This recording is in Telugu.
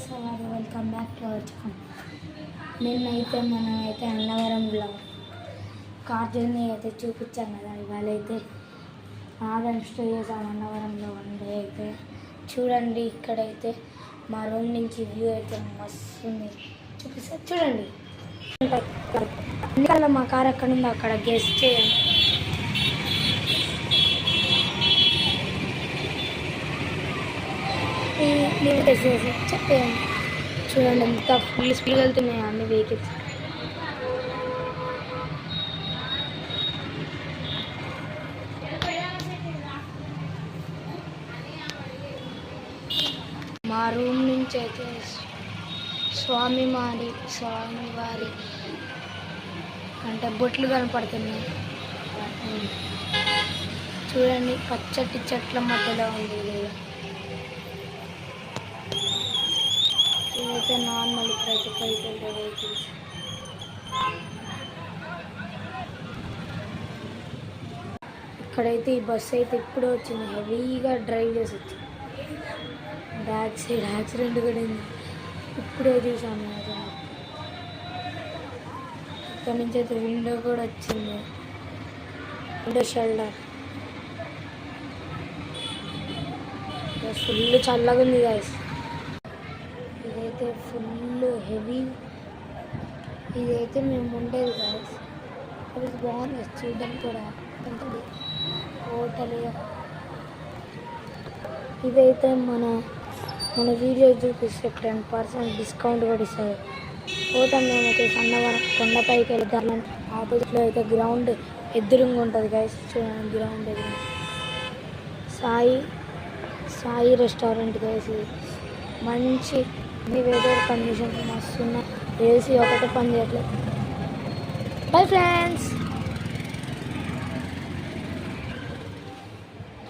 Sir welcome back to our channel. నిన్నైతే మనమైతే అన్నవరంలో కార్ జర్నీ అయితే చూపించాం కదా. ఇవాళ అయితే ఆగండి స్టే చేసాం అన్నవరంలో 1 డే అయితే. చూడండి ఇక్కడైతే మా రూమ్ నుంచి వ్యూ అయితే మస్తు ఉంది, చూపిస్తా చూడండి. ఇంకా మా కార్ ఎక్కడ ఉందో అక్కడ గెస్ట్ చేయండి. చెప్పేయండి. చూడండి ఎంత ఫుల్ స్పీడ్ వెళ్తున్నాయి అన్ని వెహికల్స్. మా రూమ్ నుంచి అయితే స్వామివారి అంటే బొట్లు కనపడుతున్నాయి. చూడండి పచ్చటి చెట్ల మధ్యలో ఉంది. ఇదైతే నార్మల్ ఇప్పుడైతే పైకి వెళ్ళే వెహికల్స్. ఇక్కడైతే ఈ బస్సు అయితే ఇప్పుడే వచ్చింది, హెవీగా డ్రైవ్ చేసి వచ్చింది. బ్యాక్ సైడ్ యాక్సిడెంట్ కూడా ఉంది, ఇప్పుడే చూసాను. ఇక్కడ నుంచి అయితే విండో కూడా వచ్చింది, విండో షెల్టర్. ఫుల్ చల్లగా ఉంది గాయస్. ఇదైతే ఫుల్ హెవీ, ఇదైతే మేము ఉండేది గాయస్. అది బాగుంది చూడడానికి కూడా. హోటల్ ఇదైతే మన వీడియో చూపిస్తే 10% డిస్కౌంట్ కూడా ఇస్తారు. పోతాం మేమైతే అన్నవరం కొండపైకి వెళ్తాం. ఆపోజిట్లో అయితే గ్రౌండ్ ఎదురుగా ఉంటుంది గైస్. చూడండి గ్రౌండ్ ఎదురు సాయి రెస్టారెంట్ గైస్. మంచి వెదర్ కండిషన్ మస్తు ఉన్నాయి. ఏసీ ఒకటే పని చేయట్లేదు. Bye friends.